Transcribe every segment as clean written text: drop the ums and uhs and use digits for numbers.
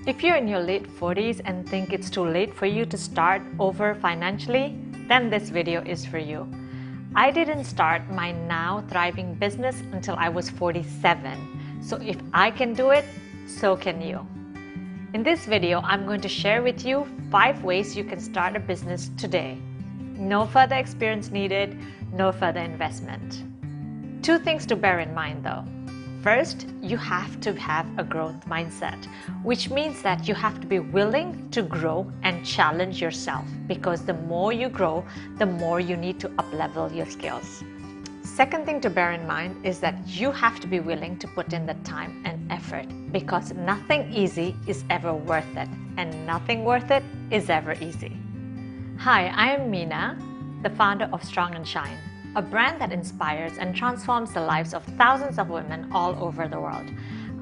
If you're in your late 40s and think it's too late for you to start over financially, then this video is for you. I didn't start my now thriving business until I was 47. So if I can do it, so can you. In this video, I'm going to share with you 5 ways you can start a business today. No further experience needed, no further investment. 2 things to bear in mind though. First, you have to have a growth mindset, which means that you have to be willing to grow and challenge yourself, because the more you grow, the more you need to up-level your skills. Second thing to bear in mind is that you have to be willing to put in the time and effort, because nothing easy is ever worth it, and nothing worth it is ever easy. Hi, I am Meena, the founder of Strong and Shine, a brand that inspires and transforms the lives of thousands of women all over the world.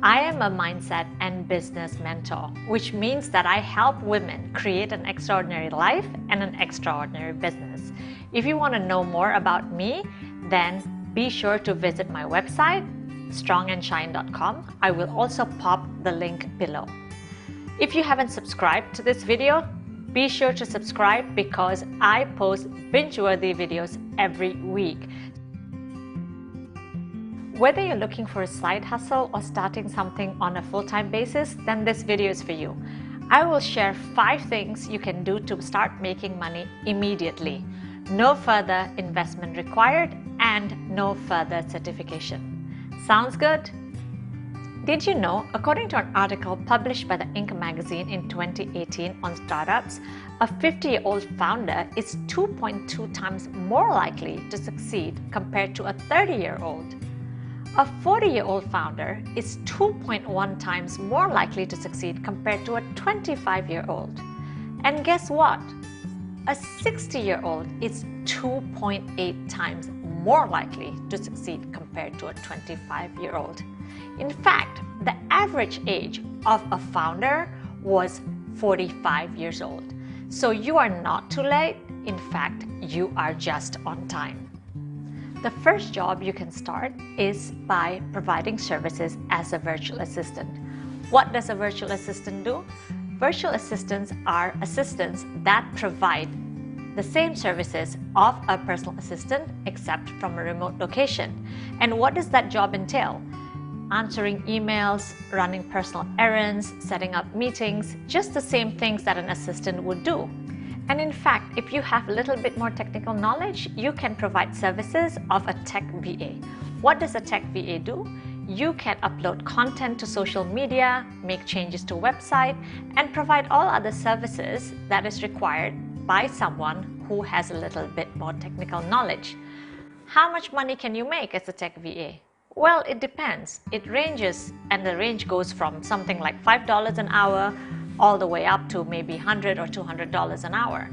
I am a mindset and business mentor, which means that I help women create an extraordinary life and an extraordinary business. If you want to know more about me, then be sure to visit my website, strongandshine.com. I will also pop the link below. If you haven't subscribed to this video, be sure to subscribe, because I post binge-worthy videos every week. Whether you're looking for a side hustle or starting something on a full-time basis, then this video is for you. I will share 5 things you can do to start making money immediately. No further investment required and no further certification. Sounds good? Did you know, according to an article published by the Inc. magazine in 2018 on startups, a 50-year-old founder is 2.2 times more likely to succeed compared to a 30-year-old. A 40-year-old founder is 2.1 times more likely to succeed compared to a 25-year-old. And guess what? A 60-year-old is 2.8 times more likely to succeed compared to a 25-year-old. In fact, the average age of a founder was 45 years old. So you are not too late. In fact, you are just on time. The first job you can start is by providing services as a virtual assistant. What does a virtual assistant do? Virtual assistants are assistants that provide the same services of a personal assistant, except from a remote location. And what does that job entail? Answering emails, running personal errands, setting up meetings, just the same things that an assistant would do. And in fact, if you have a little bit more technical knowledge, you can provide services of a tech VA. What does a tech VA do? You can upload content to social media, make changes to a website, and provide all other services that is required by someone who has a little bit more technical knowledge. How much money can you make as a tech VA? Well, it depends. It ranges, and the range goes from something like $5 an hour all the way up to maybe $100 or $200 an hour.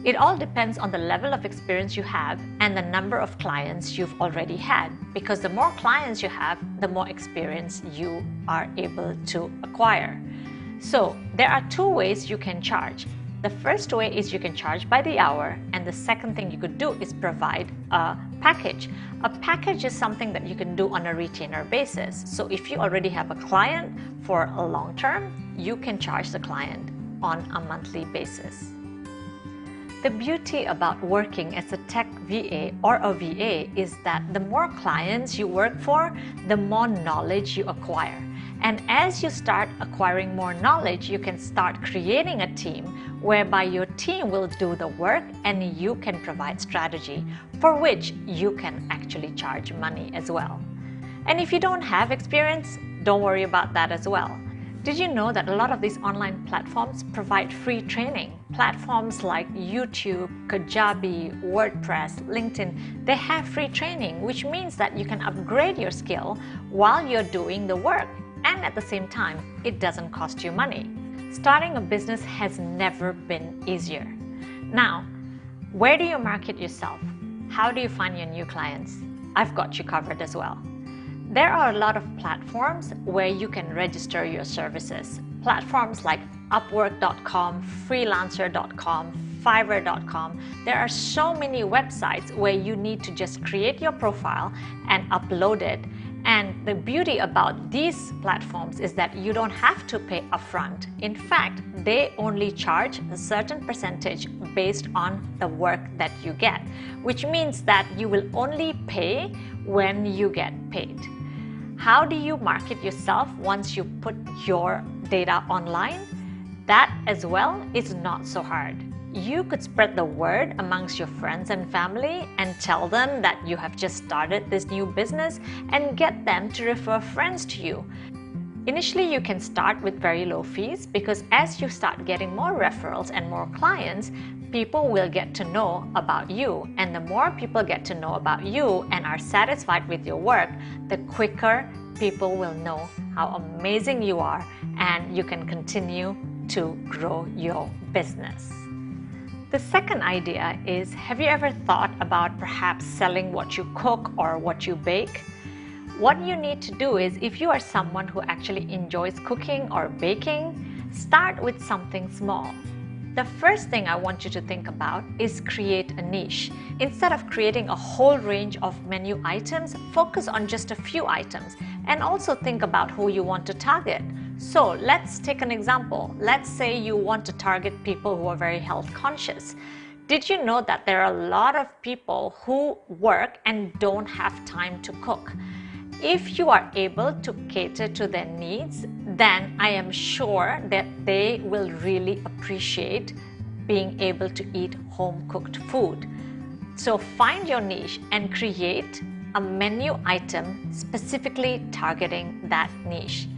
It all depends on the level of experience you have and the number of clients you've already had, because the more clients you have, the more experience you are able to acquire. So there are 2 ways you can charge. The first way is you can charge by the hour, and the second thing you could do is provide a package. A package is something that you can do on a retainer basis. So if you already have a client for a long term, you can charge the client on a monthly basis. The beauty about working as a tech VA or a VA is that the more clients you work for, the more knowledge you acquire. And as you start acquiring more knowledge, you can start creating a team whereby your team will do the work and you can provide strategy, for which you can actually charge money as well. And if you don't have experience, don't worry about that as well. Did you know that a lot of these online platforms provide free training? Platforms like YouTube, Kajabi, WordPress, LinkedIn, they have free training, which means that you can upgrade your skill while you're doing the work. And at the same time, it doesn't cost you money. Starting a business has never been easier. Now, where do you market yourself? How do you find your new clients? I've got you covered as well. There are a lot of platforms where you can register your services. Platforms like Upwork.com, Freelancer.com, Fiverr.com. There are so many websites where you need to just create your profile and upload it, And the beauty about these platforms is that you don't have to pay upfront. In fact, they only charge a certain percentage based on the work that you get, which means that you will only pay when you get paid. How do you market yourself once you put your data online? That as well is not so hard. You could spread the word amongst your friends and family and tell them that you have just started this new business and get them to refer friends to you. Initially, you can start with very low fees because as you start getting more referrals and more clients, people will get to know about you. And the more people get to know about you and are satisfied with your work, the quicker people will know how amazing you are and you can continue to grow your business. The second idea is, have you ever thought about perhaps selling what you cook or what you bake? What you need to do is, if you are someone who actually enjoys cooking or baking, start with something small. The first thing I want you to think about is create a niche. Instead of creating a whole range of menu items, focus on just a few items and also think about who you want to target. So let's take an example. Let's say you want to target people who are very health conscious. Did you know that there are a lot of people who work and don't have time to cook? If you are able to cater to their needs, then I am sure that they will really appreciate being able to eat home-cooked food. So find your niche and create a menu item specifically targeting that niche.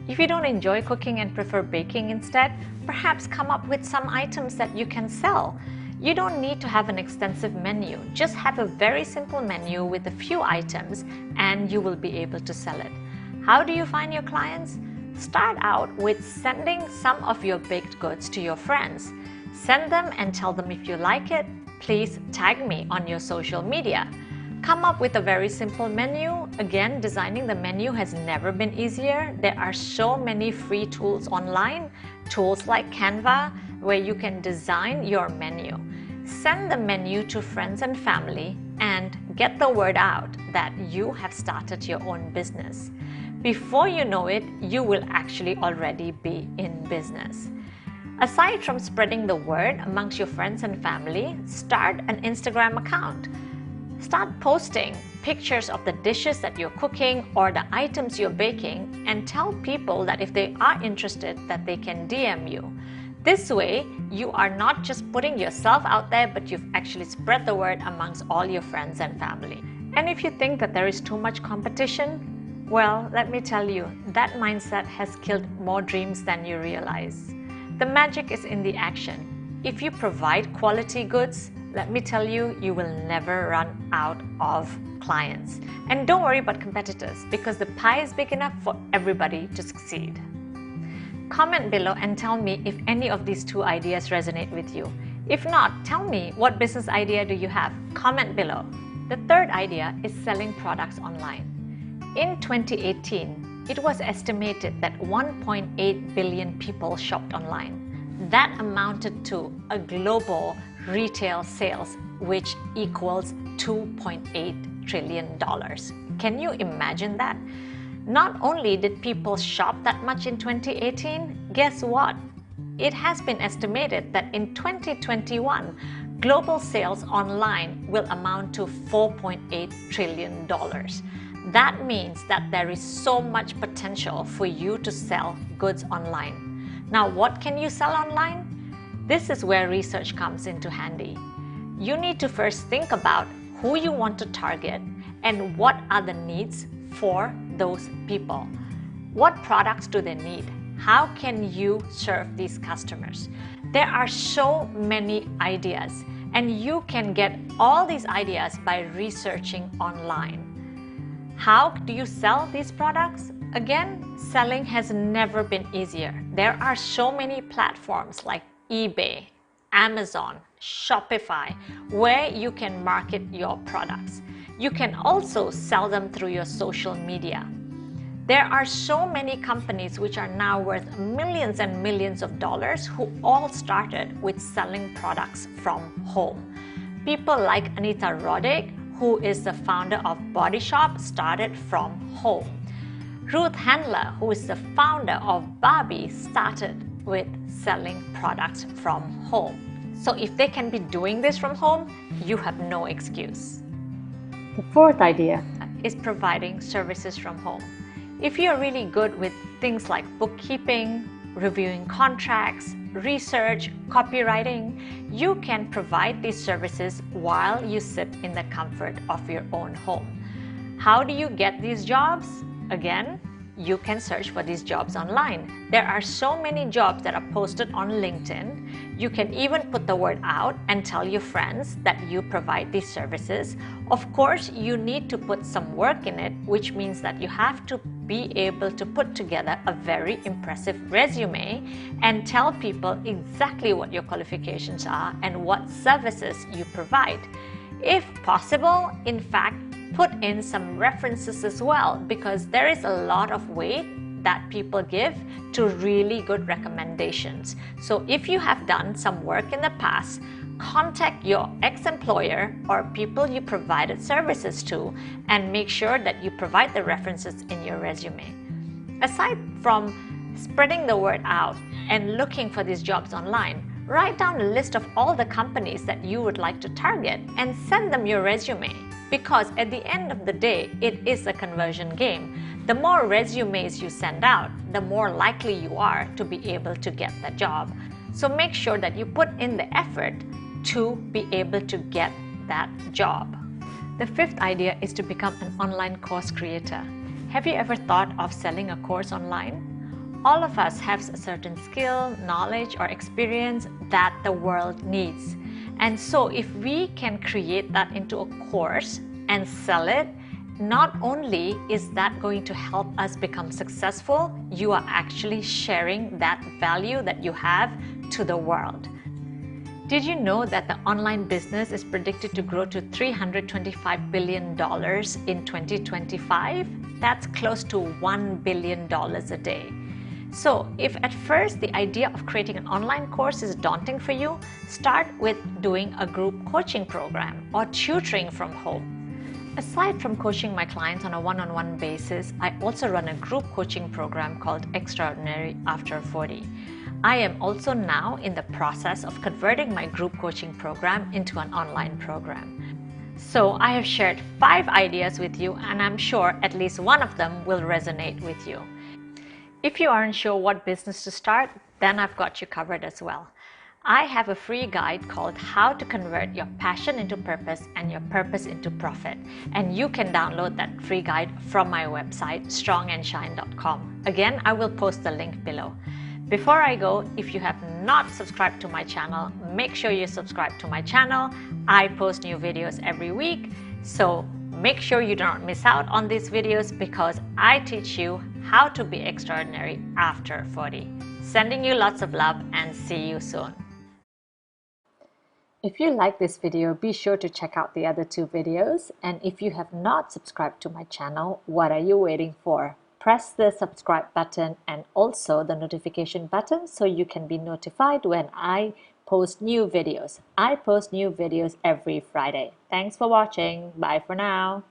If you don't enjoy cooking and prefer baking instead, perhaps come up with some items that you can sell. You don't need to have an extensive menu. Just have a very simple menu with a few items and you will be able to sell it. How do you find your clients? Start out with sending some of your baked goods to your friends. Send them and tell them if you like it, please tag me on your social media. Come up with a very simple menu. Again, designing the menu has never been easier. There are so many free tools online, tools like Canva, where you can design your menu. Send the menu to friends and family and get the word out that you have started your own business. Before you know it, you will actually already be in business. Aside from spreading the word amongst your friends and family, start an Instagram account. Start posting pictures of the dishes that you're cooking or the items you're baking and tell people that if they are interested that they can DM you. This way, you are not just putting yourself out there, but you've actually spread the word amongst all your friends and family. And if you think that there is too much competition, well, let me tell you, that mindset has killed more dreams than you realize. The magic is in the action. If you provide quality goods, let me tell you, you will never run out of clients. And don't worry about competitors because the pie is big enough for everybody to succeed. Comment below and tell me if any of these two ideas resonate with you. If not, tell me what business idea do you have? Comment below. The third idea is selling products online. In 2018, it was estimated that 1.8 billion people shopped online. That amounted to a global retail sales which equals $2.8 trillion. Can you imagine that? Not only did people shop that much in 2018, guess what? It has been estimated that in 2021, global sales online will amount to $4.8 trillion. That means that there is so much potential for you to sell goods online. Now, what can you sell online? This is where research comes into handy. You need to first think about who you want to target and what are the needs for those people. What products do they need? How can you serve these customers? There are so many ideas, and you can get all these ideas by researching online. How do you sell these products? Again, selling has never been easier. There are so many platforms like eBay, Amazon, Shopify, where you can market your products. You can also sell them through your social media. There are so many companies which are now worth millions and millions of dollars who all started with selling products from home. People like Anita Roddick, who is the founder of Body Shop, started from home. Ruth Handler, who is the founder of Barbie, started with selling products from home. So if they can be doing this from home, you have no excuse. The fourth idea is providing services from home. If you're really good with things like bookkeeping, reviewing contracts, research, copywriting, you can provide these services while you sit in the comfort of your own home. How do you get these jobs? Again, you can search for these jobs online. There are so many jobs that are posted on LinkedIn. You can even put the word out and tell your friends that you provide these services. Of course, you need to put some work in it, which means that you have to be able to put together a very impressive resume and tell people exactly what your qualifications are and what services you provide. If possible, in fact, put in some references as well, because there is a lot of weight that people give to really good recommendations. So if you have done some work in the past, contact your ex-employer or people you provided services to and make sure that you provide the references in your resume. Aside from spreading the word out and looking for these jobs online, write down a list of all the companies that you would like to target and send them your resume. Because at the end of the day, it is a conversion game. The more resumes you send out, the more likely you are to be able to get the job. So make sure that you put in the effort to be able to get that job. The fifth idea is to become an online course creator. Have you ever thought of selling a course online? All of us have a certain skill, knowledge, or experience that the world needs. And so if we can create that into a course and sell it, not only is that going to help us become successful, you are actually sharing that value that you have to the world. Did you know that the online business is predicted to grow to $325 billion in 2025? That's close to $1 billion a day. So if at first the idea of creating an online course is daunting for you, start with doing a group coaching program or tutoring from home. Aside from coaching my clients on a one-on-one basis, I also run a group coaching program called Extraordinary After 40. I am also now in the process of converting my group coaching program into an online program. So I have shared 5 ideas with you, and I'm sure at least one of them will resonate with you. If you aren't sure what business to start, then I've got you covered as well. I have a free guide called How to Convert Your Passion into Purpose and Your Purpose into Profit. And you can download that free guide from my website, strongandshine.com. Again, I will post the link below. Before I go, if you have not subscribed to my channel, make sure you subscribe to my channel. I post new videos every week, so make sure you do not miss out on these videos because I teach you how to be extraordinary after 40. Sending you lots of love and see you soon. If you like this video, be sure to check out the other 2 videos. And if you have not subscribed to my channel, what are you waiting for? Press the subscribe button and also the notification button so you can be notified when I post new videos. I post new videos every Friday. Thanks for watching. Bye for now.